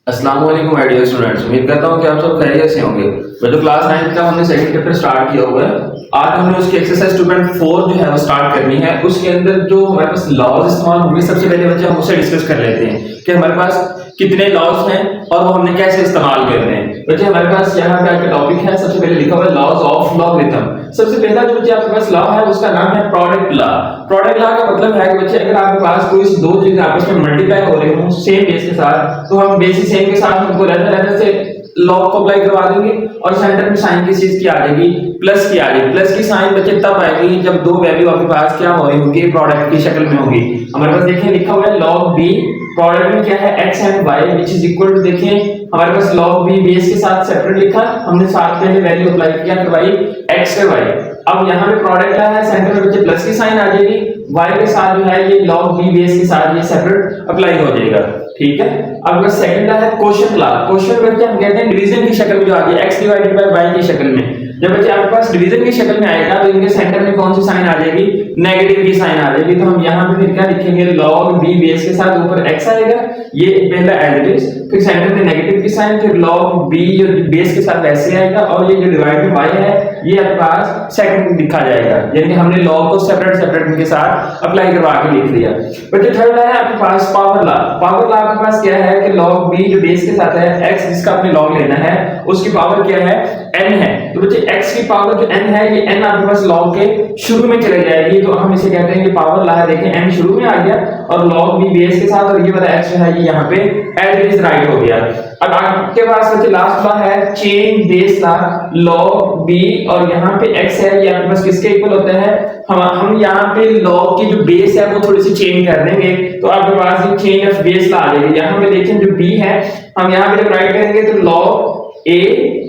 अस्सलाम वालेकुम my dear students. उम्मीद करता हूँ कि आप सब खैरियत से होंगे। वो जो क्लास 9 का हमने सेकंड चैप्टर स्टार्ट किया हुआ है, आज हमने उसकी एक्सरसाइज 2.4 जो है वो स्टार्ट करनी है। उसके अंदर जो हमारे पास लॉज इस्तेमाल होंगे, सबसे पहले बच्चे हम उसे डिस्कस कर लेते हैं कि हमारे पास कितने लॉज हैं और वो हमने कैसे इस्तेमाल करने हैं। बच्चे हमारे पास यहाँ पे आपका टॉपिक है, सबसे पहले लिखा हुआ है लॉज ऑफ लॉगरिथम। सबसे पहला जो बच्चे आपके पास लॉ है उसका नाम है प्रोडक्ट लॉ। प्रोडक्ट लॉ का मतलब है कि बच्चे अगर आपके पास कोई दो चीजें आपस में मल्टीप्लाई हो रही हो सेम बेस के साथ, तो हम बेस सेम के साथ हमको रहते से लॉग को अप्लाई करवा देंगे और सेंटर में साइन किस चीज की आ जाएगी, प्लस की आ जाएगी। प्लस की साइन बच्चे तब आएगी जब दो वैल्यू आपके पास क्या हो रही होगी, प्रोडक्ट की शक्ल में होगी। हमारे पास देखिए लिखा हुआ है log b, प्रोडक्ट में क्या है x and y which is equal to, देखिए हमारे पास log b बेस के साथ सेपरेट लिखा, हमने साथ पहले वैल्यू अप्लाई किया करवाई x से y। अब यहाँ पे प्रोडक्ट क्या है, सेंटर में बच्चे प्लस की साइन आ जाएगी, y के साथ जो है ये log b बेस के साथ ये सेपरेट अप्लाई हो जाएगा। ठीक है। अब सेकंड है क्वोशंट लॉ। क्वोशंट में क्या हम कहते हैं डिवीजन की शक्ल में जो आ गई x डिवाइडेड बाय y की शक्ल में। जब बच्चे आपके पास डिवीजन की शक्ल में आएगा तो इनके सेंटर में कौन सी साइन आ जाएगी, नेगेटिव की साइन आ जाएगी। तो हम यहाँ पे फिर क्या लिखेंगे, log b बेस के साथ ऊपर x आएगा, ये पहला एज इट इज, फिर सेंटर में नेगेटिव की साइन, फिर log b जो बेस के साथ वैसे आएगा और ये जो डिवाइड में y है ये आपके पास सेकंड लिखा जाएगा। यानी हमने log को सेपरेट सेपरेट इनके साथ अप्लाई करवा के लिख दिया। बच्चे थर्ड है आपके पास पावर लॉ। पावर लॉ आपके पास क्या है कि log b जो बेस के साथ है, x जिसका आपने log लेना है उसकी पावर क्या है, n है। तो बच्चे x की पावर जो n है ये n आपके पास log के शुरू में चले जाएगी, तो हम इसे कहते हैं कि पावर लॉ है। देखिए n शुरू में आ गया और log b बेस के साथ और ये वाला x जो है ये यहाँ पे एज इट इज राइट हो गया। अब आपके पास बच्चे लास्ट लॉ है chain base law. log b और यहाँ पे x है ये आपके पास किसके इक्वल होता है, हम यहाँ पे log की जो बेस है वो थोड़ी सी चेंज कर देंगे, तो आपके पास ये चेंज ऑफ बेस लॉ आ जाएगी। यहाँ पे देखें जो b है हम यहाँ पे जब राइट करेंगे तो log a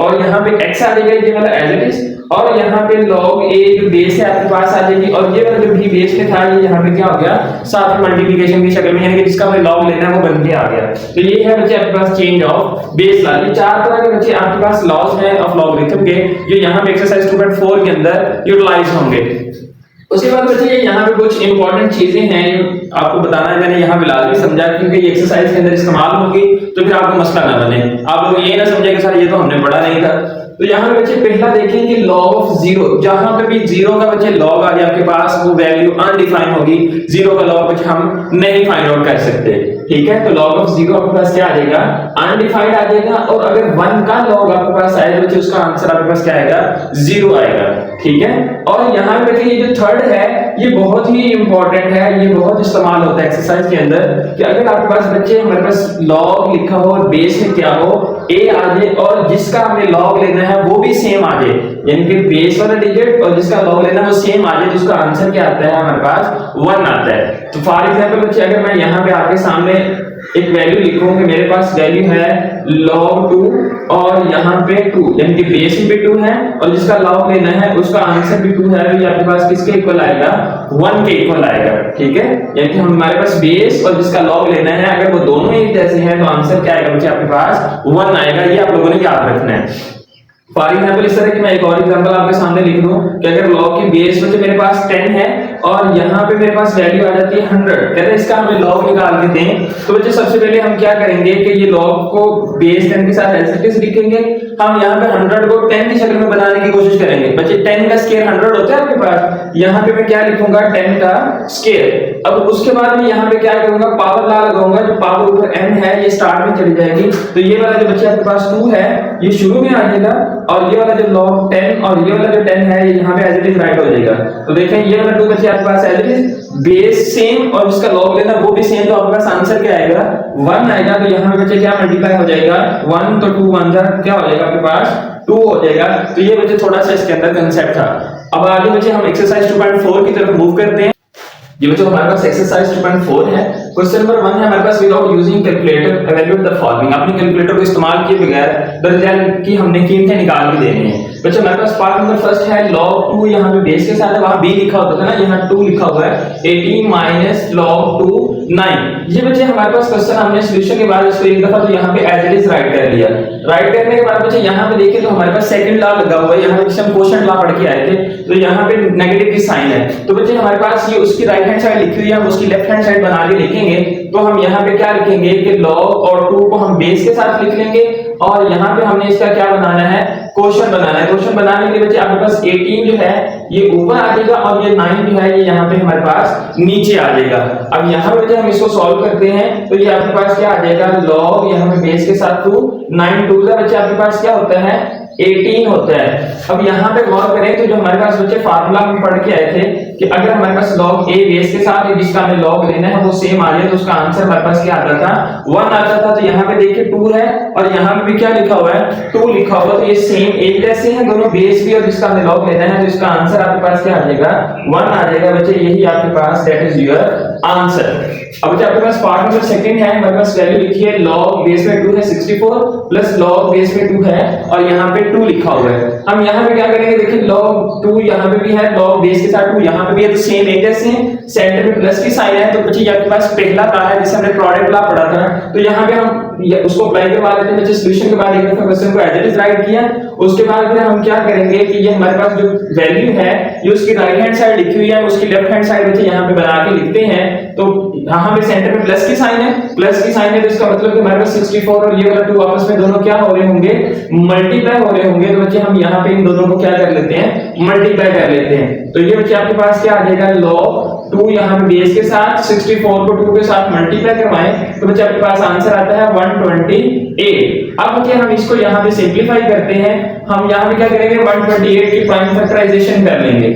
और यहाँ पे x आ जाएगा ये वाला एज इट इज, और यहाँ पे log a जो बेस है आपके पास आ जाएगी और ये वाला जो भी बेस में था ये यहाँ पे क्या हो गया, साथ में मल्टीप्लिकेशन की शक्ल में, यानी कि जिसका हमें log लेना है वो बन के आ गया। तो ये है बच्चे आपके पास चेंज ऑफ बेस लॉ। ये चार तरह के बच्चे आपके पास लॉज हैं ऑफ लॉगरिथम के जो यहाँ पे एक्सरसाइज 2.4 के अंदर यूटिलाइज होंगे। उसके बाद बच्चे यहाँ पे कुछ इंपॉर्टेंट चीजें हैं आपको बताना है, मैंने यहाँ पे लाजमी समझा क्योंकि ये एक्सरसाइज के अंदर इस्तेमाल होगी, तो फिर आपको मसला ना बने, आप लोग ये ना समझे कि सर ये तो हमने पढ़ा नहीं था। तो यहाँ पे बच्चे पहला देखेंगे log ऑफ जीरो। जहां पे भी जीरो का बच्चे log आ जाए आपके पास वो वैल्यू अनडिफाइन होगी, जीरो का log बच्चे हम नहीं फाइंड आउट कर सकते। ठीक है, तो log ऑफ जीरो आपके पास क्या आ जाएगा, अनडिफाइंड आ जाएगा। और अगर 1 का log आपके पास आएगा बच्चे उसका आंसर आपके पास क्या आएगा, 0 आएगा। ठीक है। और यहाँ पे देखिए ये जो थर्ड है ये बहुत ही इंपॉर्टेंट है, ये बहुत इस्तेमाल होता है एक्सरसाइज के अंदर कि अगर आपके पास बच्चे हमारे पास log लिखा हो और बेस में क्या हो a आ जाए और जिसका हमें log लेना है वो भी सेम आ जाए, यानी कि बेस वाला डिजिट और जिसका log लेना है वो सेम आ जाए, जिसका आंसर क्या आता है हमारे पास 1 आता है। तो फॉर एग्जांपल बच्चे अगर मैं यहाँ पे आपके सामने एक वैल्यू लिखूं कि मेरे पास वैल्यू है log 2 और यहाँ पे 2, यानी कि बेस भी 2 है और जिसका log लेना है उसका आंसर भी 2 है, तो ये आपके पास किसके इक्वल आएगा, 1 के इक्वल आएगा। ठीक है, यानी कि हमारे पास बेस और जिसका log लेना है अगर वो दोनों एक जैसे हैं तो आंसर क्या आएगा बच्चे आपके पास 1 आएगा। ये आप लोगों ने याद रखना है। फॉर एग्जांपल इस तरह की मैं एक और एग्जांपल आपके सामने लिख दूं कि अगर log की बेस में मेरे पास 10 है और यहाँ पे मेरे पास वैल्यू आ जाती है 100, कहते हैं इसका हमें log निकाल के दें, तो बच्चे सबसे पहले हम क्या करेंगे कि ये log को बेस 10 के साथ एज इट इज लिखेंगे। हम यहाँ पे 100 को 10 की शक्ल में बनाने की कोशिश करेंगे। बच्चे 10 का स्क्वायर 100 होता है आपके पास, यहाँ पे मैं क्या लिखूंगा 10 का स्क्वायर। अब उसके बाद मैं यहाँ पे क्या करूंगा, पावर लॉ लगाऊंगा, जो पावर ऊपर n है ये स्टार्ट में चली जाएगी, तो ये वाला जो बच्चे आपके पास 2 है ये शुरू में आ जाएगा और ये वाला जो log 10 और ये वाला जो 10 है ये यहाँ पे एज इट इज राइट हो जाएगा। तो देखें ये वाला 2 बच्चे आपके पास as it is base same और जिसका log लेना वो भी सेम, तो आपके पास आंसर क्या आएगा 1 आएगा। तो यहाँ पे बच्चे क्या मल्टीप्लाई हो जाएगा 1, तो 2 1 जा क्या हो जाएगा आपके पास 2 हो जाएगा। तो ये बच्चे थोड़ा सा इसके अंदर कंसेप्ट था। अब आगे बच्चे हम एक्सरसाइज 2.4 की तरफ मूव करते हैं। ये बच्चों हमारे पास एक्सरसाइज 2.4 है। क्वेश्चन नंबर 1 है हमारे पास, without using calculator evaluate the following. अपनी कैलकुलेटर को इस्तेमाल किए बगैर दरअसल की हमने कीमतें निकाल के देनी है। बच्चों हमारे पास पार्ट नंबर फर्स्ट है log 2 यहाँ पे बेस के साथ है, वहां b लिखा होता था ना, यहाँ 2 लिखा हुआ है, 18 माइनस log 2 9। ये बच्चे हमारे पास क्वेश्चन हमने सॉल्यूशन के बाद इसको एक दफा तो यहाँ पे एज इट इज राइट कर लिया। राइट करने के बाद बच्चे यहाँ पे देखिए तो हमारे पास सेकंड लॉ लगा हुआ है, यहाँ पे हम क्वोशंट लॉ पढ़ के आए थे, तो यहाँ पे नेगेटिव की साइन है, तो बच्चे हमारे पास ये उसकी राइट हैंड साइड लिखी हुई है, हम उसकी लेफ्ट हैंड साइड बना के लिखेंगे। तो हम यहाँ पे क्या लिखेंगे कि log और 2 को हम बेस के साथ लिख लेंगे, और यहाँ पे हमने इसका क्या बनाना है, क्वोशंट बनाना है। क्वोशंट बनाने के लिए बच्चे आपके पास 18 जो है ये ऊपर आ जाएगा और ये 9 जो है ये यहाँ पे हमारे पास नीचे आ जाएगा। अब यहाँ पे हम इसको सॉल्व करते हैं तो ये आपके पास क्या आ जाएगा, log यहाँ पे बेस के साथ 2 9 2 का बच्चे आपके पास क्या होता है 18 होता है। अब यहाँ पे गौर करें तो जो हमारे पास बच्चे फार्मूला हम पढ़ के आए थे कि अगर हमारे पास log a बेस के साथ है जिसका हमें log लेना है वो सेम आ जाए तो उसका आंसर हमारे पास क्या आता था 1 आता था। तो यहाँ पे देखिए 2 है और यहाँ पे भी क्या लिखा हुआ है 2 लिखा हुआ, तो ये सेम एक जैसे हैं दोनों, बेस भी और जिसका हमें log लेना है, तो इसका आंसर आपके पास क्या आ जाएगा 1 आ जाएगा बच्चे, यही आपके पास दैट इज योर आंसर। अब बच्चे आपके पास पार्ट नंबर सेकंड है, हमारे पास वैल्यू लिखी है log बेस में 2 है 64 प्लस log बेस में 2 है और यहाँ पे 2 लिखा हुआ है। हम यहाँ पे क्या करेंगे, देखिए log 2 यहाँ पे भी है, log बेस के साथ 2 यहाँ पे भी है, तो सेम एक जैसे हैं, सेंटर में प्लस की साइन है, तो बच्चे ये आपके पास पहला लॉ है जिसे हमने प्रोडक्ट लॉ पढ़ा था, तो यहाँ पे हम उसको अप्लाई करवा लेते हैं बच्चे। सॉल्यूशन के बाद एक दफा क्वेश्चन को एज इट इज राइट किया, उसके बाद फिर हम क्या करेंगे कि ये हमारे पास जो वैल्यू है ये उसकी राइट हैंड साइड लिखी हुई है, उसकी लेफ्ट हैंड साइड बच्चे यहाँ पे बना के लिखते हैं। तो यहाँ पे सेंटर में प्लस की साइन है, प्लस की साइन है, तो इसका मतलब कि हमारे पास 64 और ये वाला 2 आपस में दोनों क्या हो रहे होंगे, मल्टीप्लाई हो रहे होंगे। तो बच्चे हम यहाँ पे इन दोनों को क्या कर लेते हैं, मल्टीप्लाई कर लेते हैं। तो ये बच्चे आपके पास क्या आ जाएगा, log 2 यहाँ पे बेस के साथ 64 को 2 के साथ मल्टीप्लाई करवाएं तो बच्चे आपके पास आंसर आता है 128। अब बच्चे हम इसको यहाँ पे सिंपलीफाई करते हैं, हम यहाँ पे क्या करेंगे 128 की प्राइम फैक्टराइजेशन कर लेंगे।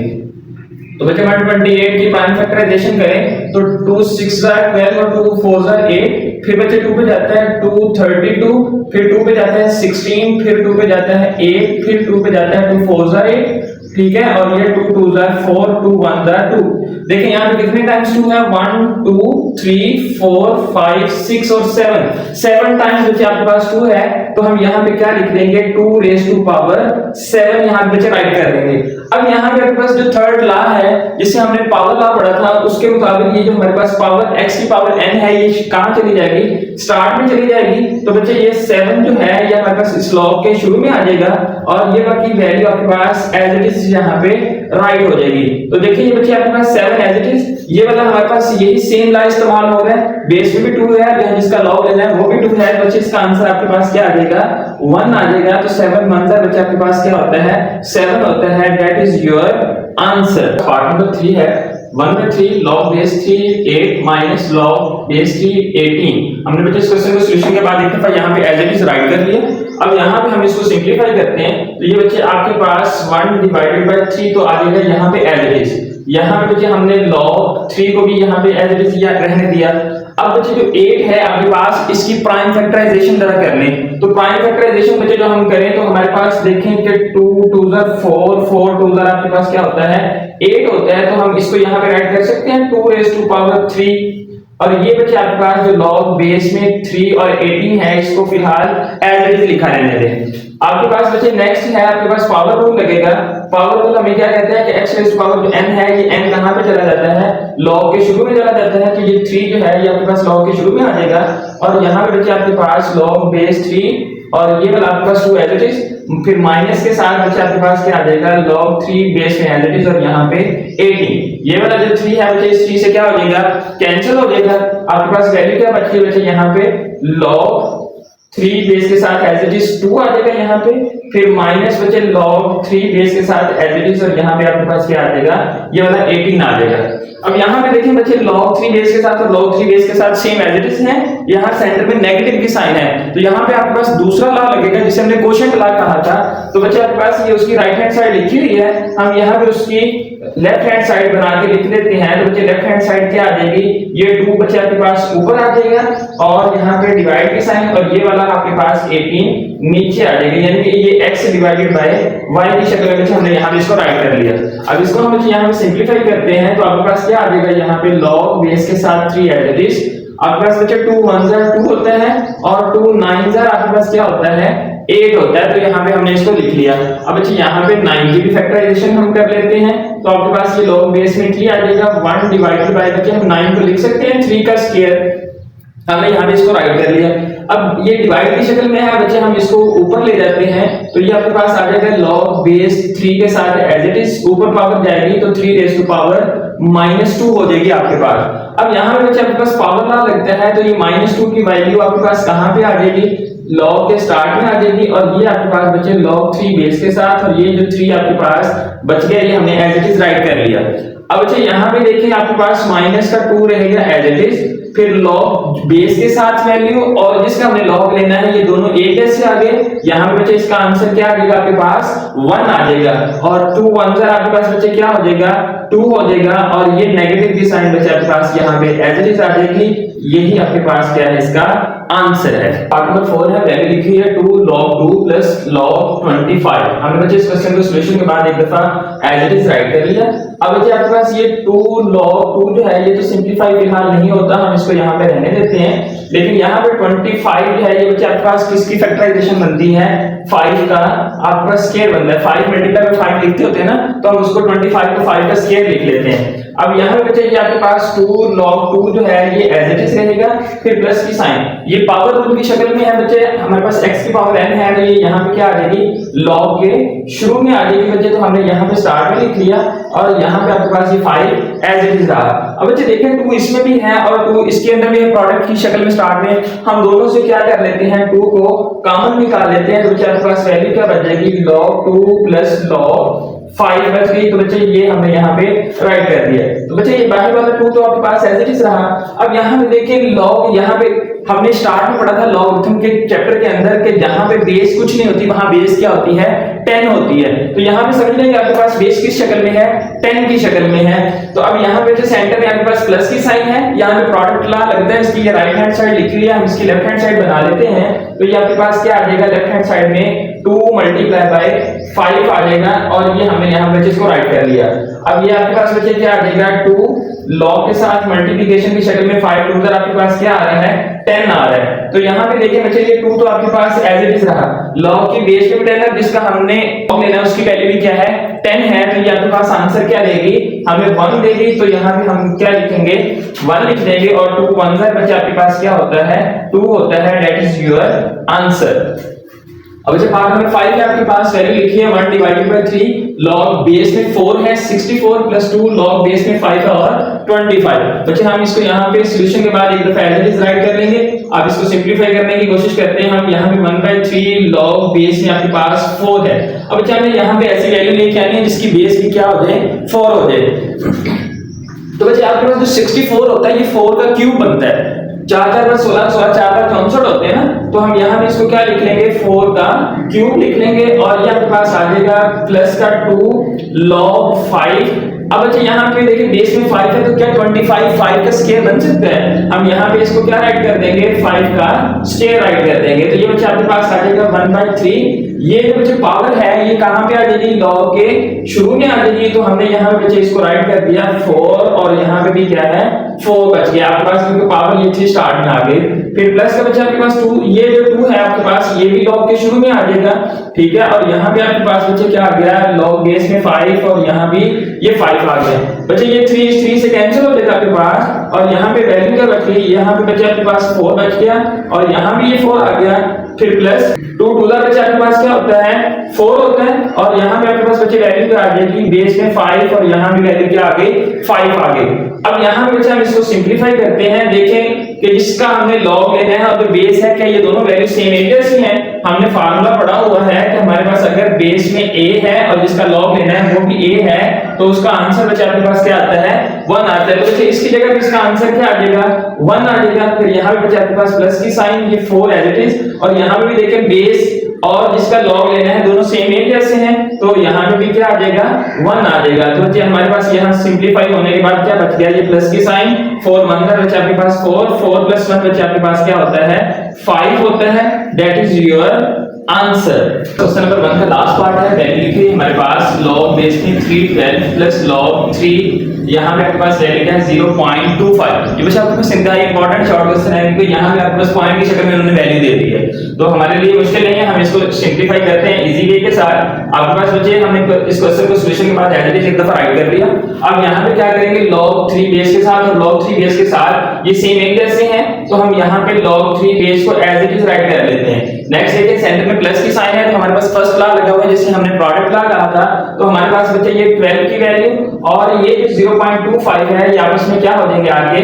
तो बच्चे 128 की प्राइम फैक्टराइजेशन करें तो 2 6 12 और 2 4 8, फिर बच्चे 2 पे जाता है 2 32, फिर 2 पे जाता है 16, फिर 2 पे जाता है 8, फिर 2 पे जाता है 2 4 8, ठीक है, और ये 2 2 4 2 1 2। देखिए यहाँ पे कितने टाइम्स 2 है, 1 2 3 4 5 6 और 7 टाइम्स बच्चे आपके पास 2 है, तो हम यहाँ पे क्या लिख देंगे 2 रेज़ टू पावर 7 यहाँ पे बच्चे राइट कर देंगे। अब यहाँ पे आपके पास जो थर्ड लॉ है जिसे हमने पावर लॉ पढ़ा था उसके मुताबिक ये जो हमारे पास पावर x की पावर n है ये कहाँ चली जाएगी, स्टार्ट में चली जाएगी। तो बच्चे ये 7 जो है ये हमारे पास इस log के शुरू में आ जाएगा और ये बाकी वैल्यू आपके पास एज इट इज यहाँ पे राइट हो जाएगी। तो देखिए ये बच्चे आपके पास 7 एज इट इज, ये वाला हमारे पास यही सेम लॉ इस्तेमाल हो रहा है, बेस में भी 2 है, जिसका log लेना है वो भी 2 है, बच्चे इसका आंसर आपके पास क्या आ जाएगा 1 आ जाएगा। तो 7 मंजर बच्चे आपके पास क्या होता है 7 होता है, that is your answer. Part number 3 है 1 में 3 log base 3 8 minus log base 3 18। हमने बच्चे इस क्वेश्चन को सॉल्यूशन के बाद एक दफा यहाँ पे एज इट इज राइट कर लिया। अब यहाँ पे हम इसको सिंपलीफाई करते हैं तो ये बच्चे आपके पास 1 डिवाइडेड बाय 3 तो आ जाएगा यहाँ पे एज इट इज। यहाँ पे बच्चे हमने log 3 को भी यहाँ पे एज इट इज रहने दिया। अब बच्चे जो 8 है आपके पास इसकी प्राइम फैक्टराइजेशन जरा कर लें। तो प्राइम फैक्टराइजेशन बच्चे जो हम करें तो हमारे पास देखें कि 2 2 4 4 2 आपके पास क्या होता है 8 होता है, तो हम इसको यहाँ पे राइट कर सकते हैं 2 रेज़ टू पावर 3। और ये बच्चे आपके पास जो log बेस में 3 और 18 है इसको फिलहाल एज इट इज लिखा रहने दें। आपके पास बच्चे नेक्स्ट है आपके पास पावर रूल लगेगा। पावर रूल हमें क्या कहते हैं कि x रेज़ टू पावर जो n है ये n कहां पे चला जाता है, log के शुरू में चला जाता है, तो ये 3 जो है ये आपके पास log के शुरू में आ जाएगा। और यहाँ पे बच्चे आपके पास log बेस 3 और ये वाला आपके पास 2 एज इट इज, फिर माइनस के साथ बच्चे आपके पास क्या आ जाएगा log 3 बेस में एज इट इज और यहाँ पे 18। ये वाला जो 3 है बच्चे इस 3 से क्या हो जाएगा कैंसिल हो जाएगा। आपके पास वैल्यू क्या बचती है बच्चे यहाँ पे log 3 बेस के साथ एज इट इज 2 आ जाएगा यहाँ पे, फिर माइनस बचे log 3 बेस के साथ एज इट इज और यहाँ पे आपके पास क्या आ जाएगा ये वाला 18 आ जाएगा। अब यहाँ पे देखिए बच्चे log 3 बेस के साथ और log 3 बेस के साथ सेम एज इट इज है, यहाँ सेंटर में नेगेटिव की साइन है, तो यहाँ पे आपके पास दूसरा लॉ लगेगा जिसे हमने क्वोशंट लॉ कहा था। तो बच्चे आपके पास ये उसकी राइट हैंड साइड लिखी हुई है, हम यहाँ पे उसकी लेफ्ट हैंड साइड बना के लिख देते हैं। तो बच्चे लेफ्ट हैंड साइड क्या आ जाएगी, ये 2 बच्चे आपके पास ऊपर आ जाएगा और यहाँ पे डिवाइड की साइन और ये वाला आपके पास 18 नीचे आ जाएगा, यानी कि ये x डिवाइडेड बाय y की शक्ल में बच्चे हमने यहाँ पे इसको राइट कर लिया। अब इसको हम बच्चे यहाँ पे सिंपलीफाई करते हैं तो आपके पास क्या आ जाएगा यहाँ पे log बेस के साथ 3 एज इट इज। आपके पास बच्चे 2 1 2 होता है और 2 9 आपके पास क्या होता है 8 होता है, तो यहाँ पे हमने इसको लिख लिया। अब अच्छा यहाँ पे 9 की भी फैक्टराइजेशन हम कर लेते हैं, तो आपके पास ये log बेस में 3 आ जाएगा। 1 डिवाइडेड बाय बच्चे हम 9 को लिख सकते हैं 3 का स्क्वायर, हमने यहाँ पे इसको राइट कर लिया। अब ये डिवाइड की शक्ल में है बच्चे, हम इसको ऊपर ले जाते हैं, तो ये आपके पास आ जाएगा log बेस 3 के साथ एज इट इज ऊपर पावर जाएगी, तो 3 रेज़ टू पावर -2 हो जाएगी आपके पास। अब यहाँ पे बच्चे आपके पास पावर लॉ लगता है, तो ये -2 की वैल्यू आपके पास कहाँ पे आ जाएगी, log के स्टार्ट में आ जाएगी, और ये आपके पास बच्चे log 3 बेस के साथ, और ये जो 3 आपके पास बच गया ये हमने एज इट इज राइट कर लिया। अब बच्चे यहाँ पे देखिए आपके पास माइनस का 2 रहेगा एज इट इज, फिर log बेस के साथ वैल्यू और जिसका हमने log लेना है, ये दोनों एक जैसे आ गए। यहाँ पे बच्चे इसका आंसर क्या आ जाएगा आपके पास 1 आ जाएगा, और 2 1 आपके पास बच्चे क्या हो जाएगा 2 हो जाएगा, और ये नेगेटिव की साइन बच्चे आपके पास यहाँ पे एज इट इज आ जाएगी। यही आपके पास क्या है इसका आंसर है। पार्ट नंबर 4 है, वैल्यू लिखी है 2 log 2 plus log 25। हमने बच्चे इस क्वेश्चन को सॉल्यूशन के बाद एक दफा एज इट इज राइट कर लिया। अब बच्चे आपके पास ये 2 log 2 जो है ये तो सिंपलीफाई फिलहाल नहीं होता, हम इसको यहाँ पे रहने देते हैं, लेकिन यहाँ पे 25 जो है ये बच्चे आपके पास किसकी फैक्टराइजेशन बनती है 5 का आपके पास स्क्वायर बनता है। 5 मल्टीप्लाई बाय 5 लिखते होते हैं ना, तो हम उसको 25 को 5 का स्क्वायर लिख लेते हैं। अब यहाँ पे बच्चे ये आपके पास 2 log 2 जो है ये एज इट इज रहेगा, फिर प्लस की साइन, ये पावर रूल की शक्ल में है बच्चे, हमारे पास x की पावर n है, तो ये यहाँ पे क्या आ जाएगी log के शुरू में आ जाएगी बच्चे, तो हमने यहाँ पे स्टार्ट में लिख लिया, और यहाँ पे आपके पास ये 5 एज इट इज रहा। अब बच्चे देखें 2 इसमें भी है और 2 इसके अंदर भी है, प्रोडक्ट की शक्ल में स्टार्ट में हम दोनों से क्या कर लेते हैं 2 को कॉमन निकाल लेते हैं, तो बच्चे आपके पास वैल्यू क्या बच जाएगी log 2 प्लस log 5 बच गई। तो बच्चे ये हमने यहाँ पे राइट कर दिया, तो बच्चे ये बाकी वाला 2 तो आपके पास एज इट इज रहा। अब यहाँ पे देखिए log, यहाँ पे हमने स्टार्ट में पढ़ा था लॉगरिथम के चैप्टर के अंदर कि जहां पे बेस कुछ नहीं होती वहां बेस क्या होती है 10 होती है, तो यहाँ पे समझ लेंगे आपके पास बेस किस शक्ल में है 10 की शक्ल में है। तो अब यहाँ पे जो सेंटर में आपके पास प्लस की साइन है, यहाँ पे प्रोडक्ट लॉ लगता है, इसकी ये राइट हैंड साइड लिख लिया, हम इसकी लेफ्ट हैंड साइड बना लेते हैं, तो ये आपके पास क्या आ जाएगा लेफ्ट हैंड साइड में 2 मल्टीप्लाई बाय 5 आ जाएगा, और ये हमने यहाँ पे इसको राइट कर लिया। अब ये आपके पास बचे क्या आ जाएगा 2 log के साथ मल्टीप्लिकेशन की शक्ल में 5 2 आपके पास क्या आ रहा है 10 आ रहा है। तो यहाँ पे देखिए बच्चे ये 2 तो आपके पास एज इट इज रहा, log की बेस पे 10 है, जिसका हमने log लेना है उसकी वैल्यू भी क्या है 10 है, तो ये आपके पास आंसर क्या देगी हमें 1 देगी, तो यहाँ पे हम क्या लिखेंगे 1 लिख देंगे, और 2 1 बच्चे आपके पास क्या होता है 2 होता है, दैट इज योर आंसर। अब जब पार्ट नंबर 5 है आपके पास वैल्यू लिखी है 1 डिवाइडेड बाय 3 log बेस में 4 है 64 प्लस 2 log बेस में 5 है और 25। बच्चे हम इसको यहाँ पे सॉल्यूशन के बाद एक दफा एज इट इज राइट कर लेंगे। आप इसको सिंपलीफाई करने की कोशिश करते हैं, हम यहाँ पे 1/3 log बेस में आपके पास 4 है। अब बच्चे हमें यहाँ पे ऐसी वैल्यू लेके आनी है जिसकी बेस की क्या हो जाए 4 हो जाए। तो बच्चे आपके पास जो 64 होता है ये 4 का क्यूब बनता है, 4 4 पर 16 16 4 पर 64 होते हैं ना, तो हम यहाँ पे इसको क्या लिख लेंगे 4 का क्यूब लिख लेंगे, और ये आपके पास आ जाएगा प्लस का 2 log 5। अब बच्चे यहाँ पे देखिए बेस में 5 है, तो क्या 25 5 का स्क्वायर बन सकता है, हम यहाँ पे इसको क्या राइट कर देंगे 5 का स्क्वायर राइट कर देंगे, तो ये बच्चे आपके पास आ जाएगा 1/3। ये जो बच्चे पावर है ये कहाँ पे आ जाएगी log के शुरू में आ जाएगी, तो हमने यहाँ पे बच्चे इसको राइट कर दिया 4, और यहाँ पे भी क्या है 4 बच गया आपके पास, क्योंकि पावर ये थी स्टार्ट में आ गई। फिर प्लस का बच्चे आपके पास 2, ये जो 2 है आपके पास ये भी log के शुरू में आ जाएगा, ठीक है, और यहाँ पे आपके पास बच्चे क्या आ गया log बेस में 5, और यहाँ भी ये 5 आ गया। बच्चे ये 3 से कैंसिल हो जाएगा आपके पास, और यहाँ पे वैल्यू क्या बच गई, यहाँ पे बच्चे आपके पास 4 बच गया, और यहाँ भी ये 4 आ गया, फिर प्लस 2 बच्चे आपके पास क्या होता है 4 होता है, और यहाँ पे आपके पास बच्चे वैल्यू क्या आ जाएगी बेस में 5, और यहाँ भी वैल्यू क्या आ गई 5 आ गई। अब यहाँ पे बच्चे हम इसको सिंपलीफाई करते हैं, देखें कि जिसका हमने log लेना है और जो बेस है क्या ये दोनों वैल्यू सेम एक जैसी हैं। हमने फार्मूला पढ़ा हुआ है कि हमारे पास अगर बेस में a है और जिसका log लेना है वो भी a है, तो उसका आंसर बच्चे आपके पास क्या आता है 1 आता है। तो बच्चे इसकी जगह पे इसका आंसर क्या आ जाएगा 1 आ जाएगा। फिर यहाँ पे बच्चे आपके पास प्लस की साइन, ये 4 एज इट इज, और यहाँ पे भी देखें बेस और जिसका log लेना है दोनों सेम एक जैसे हैं, तो यहाँ पे भी क्या आ जाएगा 1 आ जाएगा। तो बच्चे हमारे पास यहाँ सिंपलीफाई होने के बाद क्या बच गया ये प्लस की साइन 4 1 बच्चे आपके पास 4 प्लस 1 बच्चे आपके पास क्या होता है 5 होता है, that is your answer. Question number 1 का लास्ट पार्ट है, वैल्यू लिखी हमारे पास log बेस में 312 प्लस log 3, यहाँ पे आपके पास वैल्यू क्या है 0.25। ये बच्चे आपके पास इंतहाई इंपॉर्टेंट शॉर्ट क्वेश्चन है, क्योंकि यहाँ पे आपके पास पॉइंट की शक्ल में उन्होंने वैल्यू दे दी है। तो हमारे लिए मुश्किल नहीं है, हम इसको सिंपलीफाई करते हैं इजी वे के साथ। आपके पास बच्चे हमने इस क्वेश्चन को सॉल्यूशन के बाद एज इट इज एक दफा राइट कर लिया। अब यहाँ पे क्या करेंगे, log 3 बेस के साथ और log 3 बेस के साथ ये सेम एक जैसे हैं, तो हम यहाँ पे log 3 बेस को एज इट इज राइट कर लेते हैं। नेक्स्ट देखिए सेंटर में प्लस की साइन है, तो हमारे पास फर्स्ट लॉ लगा हुआ है जिसे हमने प्रोडक्ट लॉ कहा था। तो हमारे पास बच्चे ये 12 की वैल्यू और ये जो 0.25 है ये आपस में क्या हो जाएंगे, आगे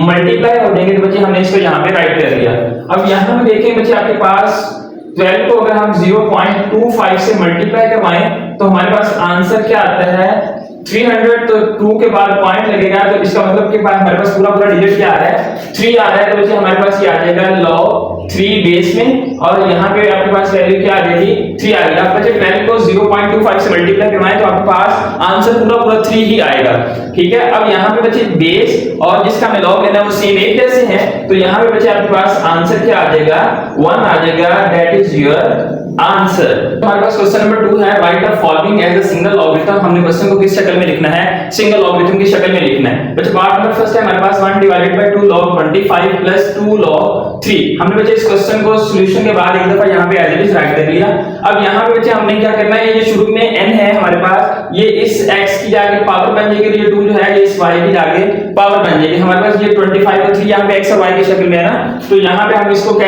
मल्टीप्लाई हो जाएंगे। तो बच्चे हमने इसको यहाँ पे राइट कर लिया। अब यहाँ पे देखें बच्चे आपके पास 12 को अगर हम 0.25 से मल्टीप्लाई करवाएं तो हमारे पास आंसर क्या आता है 300। तो 2 के बाद पॉइंट लगेगा, तो इसका मतलब कि हमारे पास पूरा डिजिट क्या आ रहा है 3 आ रहा है। तो बच्चे हमारे पास ये आ जाएगा log 3 बेस में, और यहाँ पे आपके पास वैल्यू क्या आ जाएगी 3 आ गई। आप बच्चे 12 को 0.25 से मल्टीप्लाई करवाएं तो आपके पास आंसर पूरा 3 ही आएगा। ठीक है, अब यहाँ पे बच्चे बेस और जिसका हमें log लेना है वो सेम एक जैसे हैं, तो यहाँ पे बच्चे आपके पास आंसर क्या आ जाएगा 1 आ जाएगा, दैट इज योर आंसर। हमारे पास क्वेश्चन नंबर 2 है, write the following as a single logarithm. हमने क्वेश्चन को किस शक्ल में लिखना है, सिंगल लॉगरिथम की शक्ल में लिखना है। बच्चे पार्ट नंबर फर्स्ट है हमारे पास 1 divided by 2 log 25 plus 2 log 3। हमने बच्चे इस क्वेश्चन को सॉल्यूशन के बाद एक दफा यहाँ पे एज इट इज राइट कर लिया। अब यहाँ पे बच्चे हमने क्या करना है, ये जो शुरू में n है हमारे पास, ये इस x की जाके पावर बन जाएगी, तो ये 2 जो है ये इस y की जाके पावर बन जाएगी। हमारे पास ये 25 और 3 यहाँ पे x और y की शक्ल में है ना, तो यहाँ पे हम इसको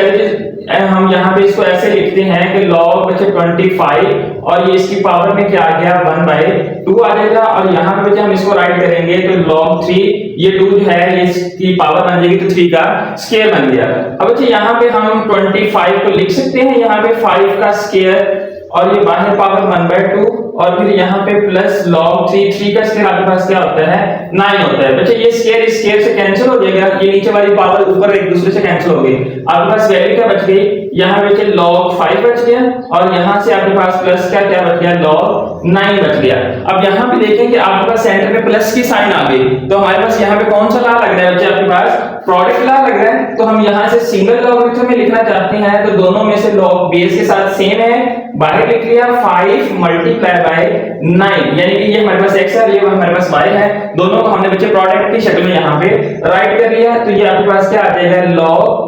हम यहाँ पे इसको ऐसे लिखते हैं कि log बच्चे 25 और ये इसकी पावर में क्या आ गया 1/2 आ जाएगा। और यहाँ पे बच्चे हम इसको राइट करेंगे तो log 3 ये 2 जो है ये इसकी पावर बन जाएगी, तो 3 का स्क्वायर बन गया। अब बच्चे यहाँ पे हम 25 को लिख सकते हैं, यहाँ पे 5 का स्क्वायर और ये बाहर पावर 1/2 और फिर यहाँ पे प्लस log 3 का स्क्वायर आपके पास क्या होता है 9 होता है। बच्चे ये स्क्वायर इस स्क्वायर से कैंसिल हो जाएगा, ये नीचे वाली पावर ऊपर एक दूसरे से कैंसिल हो गई। आपके पास वैल्यू क्या बच गई, यहाँ बच्चे log 5 बच गया और यहाँ से आपके पास प्लस क्या बच गया log 9 बच गया। अब यहाँ पे देखें कि आपके पास सेंटर में प्लस की साइन आ गई, तो हमारे पास यहाँ पे कौन सा लॉ लग रहा है बच्चे, आपके पास प्रोडक्ट लॉ लग रहा है। तो हम यहाँ से सिंगल लॉगरिथम में लिखना चाहते हैं, तो दोनों में से log बेस के साथ सेम है, बाहर लिख लिया 5 मल्टीप्लाई बाय 9, यानी कि ये हमारे पास x है, ये हमारे पास y है, दोनों को हमने बच्चे प्रोडक्ट की शक्ल में यहाँ पे राइट कर लिया। तो ये आपके पास क्या आ जाएगा log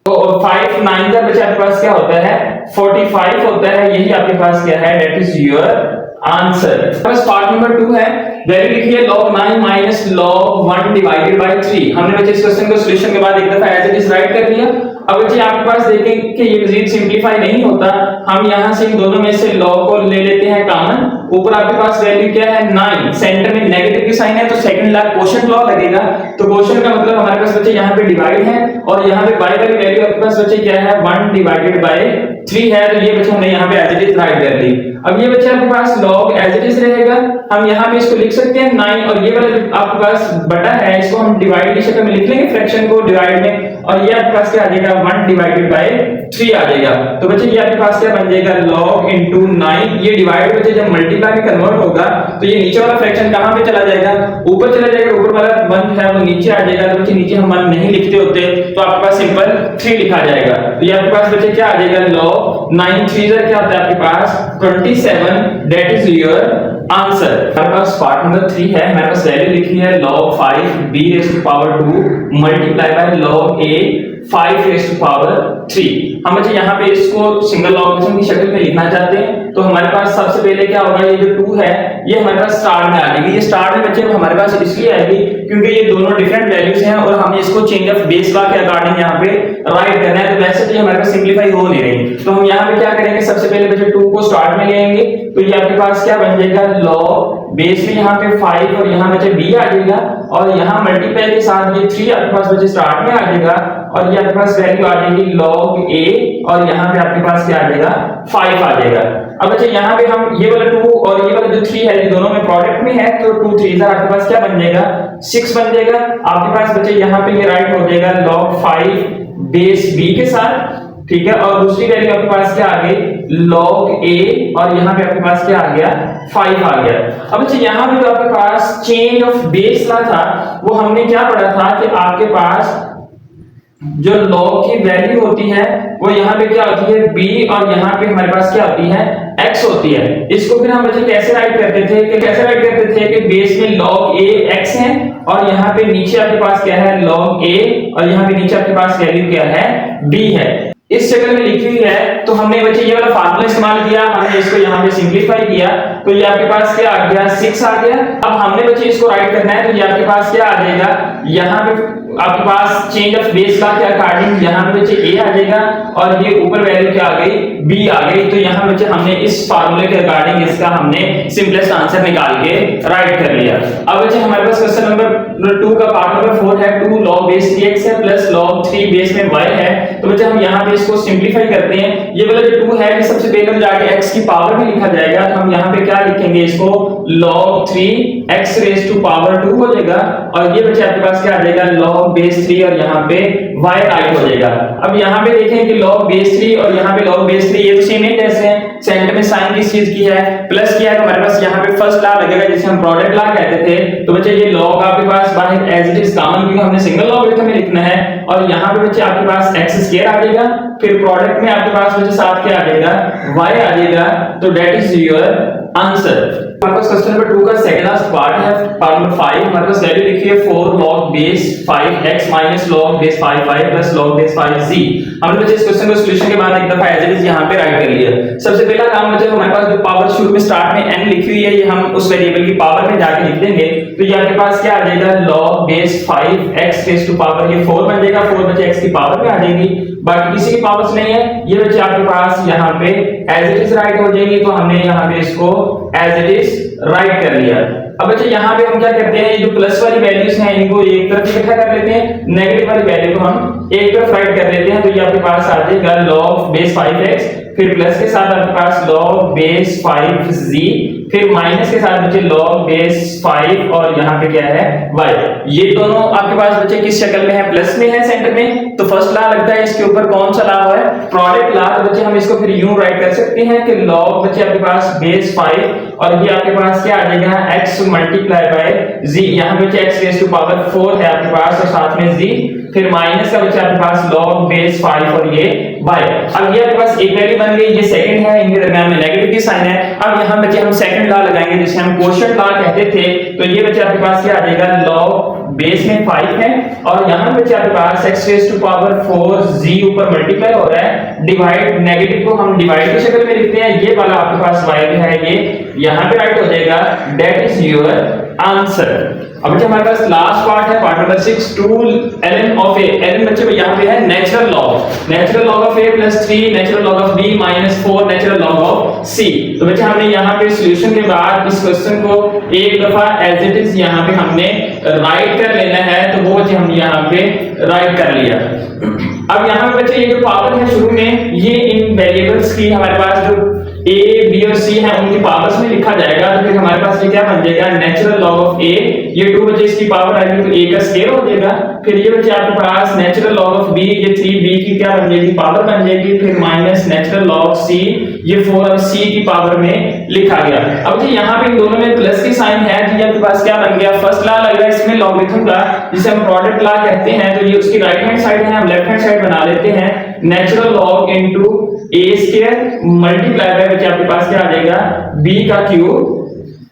5 9 का बच्चे आपके पास क्या होता है 45 होता है, यही आपके पास क्या है, दैट इज योर आंसर। बस पार्ट नंबर 2 है, वैल्यू लिखिए log 9 minus log 1 divided by 3। हमने बच्चे इस क्वेश्चन को सॉल्यूशन के बाद एक दफा एज इट इज राइट कर लिया। अब बच्चे आपके पास देखें कि ये मजीद सिंपलीफाई नहीं होता, हम यहां से इन दोनों में से log को ले लेते हैं कॉमन। ऊपर आपके पास वैल्यू क्या है 9, सेंटर में नेगेटिव की साइन है तो सेकंड लॉ क्वोशंट लॉ लगेगा। तो क्वोशंट का मतलब हमारे पास बच्चे यहाँ पे डिवाइड है और यहाँ पे y वाली वैल्यू आपके पास बच्चे क्या है 1 डिवाइडेड बाय 3 है, तो ये बच्चे हमने यहाँ पे एज इट इज राइट कर ली। अब ये बच्चे आपके पास log एज इट इज रहेगा, हम यहाँ पे इसको लिख सकते हैं 9 और ये वाला जो आपके पास बटा है इसको हम डिवाइड की शक्ल में लिख लेंगे, फ्रैक्शन को डिवाइड में, और ये आपके पास क्या आ जाएगा 1 डिवाइडेड बाय 3 आ जाएगा। तो बच्चे ये आपके पास क्या बन जाएगा log into 9, ये डिवाइड बच्चे जब मल्टीप्लाई में कन्वर्ट होगा तो ये नीचे वाला फ्रैक्शन कहां पे चला जाएगा, ऊपर चला जाएगा, ऊपर वाला 1 है वो नीचे आ जाएगा। तो बच्चे नीचे हम 1 नहीं लिखते होते तो आपके पास सिंपल 3 लिखा जाएगा। तो ये आपके पास बच्चे क्या आ जाएगा log 9 3 क्या होता है आपके पास 27, दैट इज योर आंसर। हमारे पास पार्ट नंबर 3 है, हमारे पास वैल्यू लिखी है log 5 b raised to power 2 multiply by log a 5 raised to power 3। हम बच्चे यहाँ पे इसको सिंगल लॉगरिथम की शक्ल में लिखना चाहते हैं, तो हमारे पास सबसे पहले क्या होगा, ये जो 2 है ये हमारे पास स्टार में आ जाएगी। ये स्टार में बच्चे हमारे पास इसलिए आएगी क्योंकि ये दोनों डिफरेंट वैल्यूज हैं और हमें इसको चेंज ऑफ बेस लॉ के अकॉर्डिंग यहाँ पे राइट करना है। तो वैसे तो ये हमारे पास सिंपलीफाई हो नहीं रही, तो हम यहाँ पे क्या करेंगे, सबसे पहले बच्चे 2 को स्टार्ट में लेंगे, तो ये आपके पास क्या बन जाएगा log बेस में यहाँ पे 5 और यहाँ बच्चे b आ जाएगा और यहाँ मल्टीप्लाई के साथ ये 3 आपके पास बच्चे स्टार्ट में आ जाएगा और ये आपके पास वैल्यू आ जाएगी log a और यहाँ पे आपके पास क्या आ जाएगा 5 आ जाएगा। अब बच्चे यहाँ पे हम ये वाला 2 और ये वाला जो 3 है ये दोनों में प्रोडक्ट में है, तो 2 3 आपके पास क्या बन जाएगा 6 बन जाएगा। आपके पास बच्चे यहाँ पे ये राइट हो जाएगा log 5 बेस b के साथ, ठीक है, और दूसरी वैल्यू आपके पास क्या आ गई log a और यहाँ पे आपके पास क्या आ गया 5 आ गया। अब अच्छा यहाँ पे जो आपके पास चेंज ऑफ बेस ला था वो हमने क्या पढ़ा था कि आपके पास जो log की वैल्यू होती है वो यहाँ पे क्या होती है b और यहाँ पे हमारे पास क्या होती है x होती है। इसको फिर हम बच्चे कैसे राइट करते थे कि बेस में log a x है और यहाँ पे नीचे आपके पास क्या है log a और यहाँ पे नीचे आपके पास वैल्यू क्या है b है। इस शक्ल में लिखी हुई है, तो हमने बच्चे ये वाला फार्मूला इस्तेमाल किया, हमने इसको यहाँ पे सिंपलीफाई किया, तो ये आपके पास क्या आ गया 6 आ गया। अब हमने बच्चे इसको राइट करना है, तो ये आपके पास क्या आ जाएगा, यहाँ पे आपके पास चेंज ऑफ बेस का क्या अकॉर्डिंग यहाँ पे बच्चे a आ जाएगा और ये ऊपर वैल्यू क्या आ गई b आ गई। तो यहाँ बच्चे हमने इस फार्मूले के अकॉर्डिंग इसका हमने सिंपलेस्ट आंसर निकाल के राइट कर लिया। अब बच्चे हमारे पास क्वेश्चन नंबर 2 का पार्ट नंबर 4 है, 2 log base 3x है प्लस log 3 बेस में y है। तो बच्चे हम यहाँ पे इसको सिंपलीफाई करते हैं। ये वाला जो 2 है ये सबसे पहले हम जाके x की पावर में लिखा जाएगा, तो हम यहाँ पे क्या लिखेंगे इसको log 3x rays to power 2 हो जाएगा और ये बच्चे आपके पास क्या आ जाएगा log बेस 3 और यहाँ पे y राइट हो जाएगा। अब यहाँ पे देखें कि log बेस 3 और यहाँ पे log बेस 3 ये तो सेम ही जैसे हैं, सेंटर में साइन किस चीज की है प्लस किया है, तो हमारे पास यहाँ पे फर्स्ट लॉ लगेगा जिसे हम प्रोडक्ट लॉ कहते थे। तो बच्चे ये log आपके पास बाहर एज इट इज कॉमन क्योंकि हमने सिंगल लॉगरिथम में लिखना है और यहाँ पे बच्चे आपके पास x स्क्वायर आ जाएगा, फिर प्रोडक्ट में आपके पास बच्चे साथ क्या आ जाएगा y आ जाएगा। तो दैट इज योर आंसर। हमारे पास क्वेश्चन नंबर 2 का सेकंड लास्ट पार्ट है, पार्ट नंबर 5। हमारे पास वैल्यू लिखी है 4 log base 5x minus log base 5 plus log base 5z। हमने बच्चे इस क्वेश्चन को सॉल्यूशन के बाद एक दफा एज इट इज यहां पे राइट कर लिया। सबसे पहला काम बच्चे हमारे पास जो पावर शुरू में स्टार्ट में n लिखी हुई है ये हम उस वेरिएबल की पावर में जाके लिख देंगे। तो ये आपके पास क्या आ जाएगा log base 5x raise to power ये 4 बन जाएगा, 4 बच्चे x की पावर में आ जाएगी, बाकी किसी की पावर्स नहीं है। ये बच्चे आपके पास यहाँ पे एज इट इज राइट हो जाएगी, तो हमने यहाँ पे इसको एज इट इज राइट कर लिया। अब बच्चे यहाँ पे हम क्या करते हैं, ये जो प्लस वाली वैल्यूज हैं इनको एक तरफ इकट्ठा कर लेते हैं, नेगेटिव वाली वैल्यू को हम एक तरफ राइट कर लेते हैं। तो ये आपके पास आ जाएगा log बेस 5x, फिर प्लस के साथ आपके पास log बेस 5z, फिर माइनस के साथ बच्चे log बेस 5 और यहाँ पे क्या है y। ये दोनों आपके पास बच्चे किस शक्ल में है, प्लस में है सेंटर में। तो फर्स्ट लॉ लगता है इसके ऊपर कौन सा लॉ है, प्रोडक्ट लॉ। तो बच्चे हम इसको फिर यूं राइट कर सकते हैं कि log बच्चे आपके पास बेस 5 और ये आपके पास क्या आ जाएगा x मल्टीप्लाई बाय z। यहाँ पे x रेज़ टू पावर 4 है आपके पास और साथ में z, फिर माइनस का बच्चा आपके पास log बेस 5 और ये y। अब ये आपके पास एक वैल्यू बन गई, ये सेकंड है, इनके दरमियान में नेगेटिव की साइन है। अब यहाँ बच्चे हम सेकंड लॉ लगाएंगे जिसे हम क्वोशिएंट लॉ कहते थे। तो ये बच्चे आपके पास क्या आ जाएगा log बेस में 5 है और यहाँ बच्चे आपके पास x raise to power 4 z ऊपर मल्टीप्लाई हो रहा है, डिवाइड नेगेटिव को हम डिवाइड की शक्ल में लिखते हैं। ये वाला आपके पास y है ये यहाँ पे राइट हो जाएगा, दैट इज योर आंसर। अब बच्चे हमारे पास लास्ट पार्ट है, part number 6, 2 ln of a। ln बच्चे यहाँ पे है natural log of a plus 3 natural log of b minus 4 natural log of c। तो बच्चे हमने यहाँ पे सॉल्यूशन के बाद इस क्वेश्चन को एक दफा एज इट इज यहाँ पे हमने राइट कर लेना है, तो वो बच्चे हमने यहाँ पे राइट कर लिया। अब यहाँ पे बच्चे ये जो पावर है शुरू में ये इन वेरिएबल्स की हमारे पास जो a b और c है उनकी पावर्स में लिखा जाएगा। तो फिर हमारे पास ये क्या बन जाएगा नेचुरल लॉग ऑफ a, ये 2 बच्चे इसकी पावर आएगी तो a का स्क्वायर हो जाएगा। फिर ये बच्चे आपके पास नेचुरल लॉग ऑफ b, ये 3b की क्या बन जाएगी पावर बन जाएगी, फिर माइनस नेचुरल लॉग c, ये 4 अब c की पावर में लिखा गया। अब जी यहाँ पे इन दोनों में प्लस की साइन है, तो ये आपके पास क्या बन गया फर्स्ट लॉ लग रहा है इसमें लॉगरिथम का जिसे हम प्रोडक्ट लॉ कहते हैं। तो ये उसकी राइट हैंड साइड है, हम लेफ्ट हैंड साइड बना लेते हैं, natural log into a square multiply by बच्चे आपके पास क्या आ जाएगा b का क्यूब,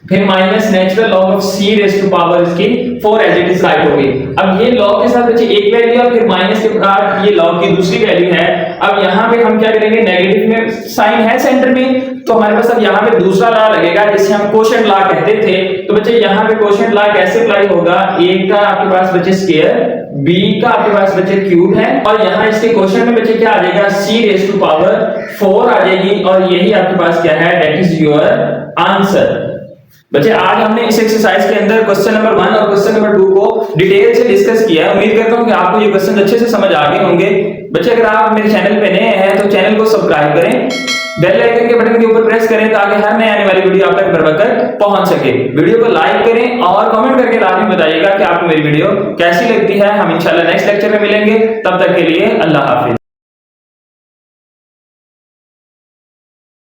फिर minus natural log of c raise to power इसकी 4 एज इट इज राइट होगी। अब ये लॉग के साथ बच्चे एक वैल्यू और फिर माइनस के बाद ये लॉग की दूसरी वैल्यू है। अब यहाँ पे हम क्या करेंगे नेगेटिव में साइन है सेंटर में, तो हमारे पास अब यहाँ पे दूसरा लॉ लगेगा जिसे हम क्वोशिएंट लॉ कहते थे। तो बच्चे यहाँ पे क्वोशिएंट लॉ कैसे अप्लाई होगा, a का आपके पास बच्चे स्क्वायर, b का आपके पास बच्चे क्यूब है और यहाँ इसके क्वोशिएंट में बच्चे क्या आ जाएगा c रेज़ टू पावर 4 आ जाएगी और यही आपके पास क्या है दैट इज योर आंसर। बच्चे आज हमने इस एक्सरसाइज के अंदर क्वेश्चन नंबर 1 और क्वेश्चन नंबर 2 को डिटेल से डिस्कस किया है। उम्मीद करता हूं कि आपको ये क्वेश्चन अच्छे से समझ आ गए होंगे। बच्चे अगर आप मेरे चैनल पे नए हैं तो चैनल को सब्सक्राइब करें, बेल आइकन के बटन के ऊपर प्रेस करें ताकि हर नए आने वाली वीडियो आप तक घर पर पहुंच सके। वीडियो को लाइक करें और कमेंट करके लाजमी बताइएगा कि आपको मेरी वीडियो कैसी लगती है। हम इंशाल्लाह नेक्स्ट लेक्चर में मिलेंगे, तब तक के लिए अल्लाह हाफिज।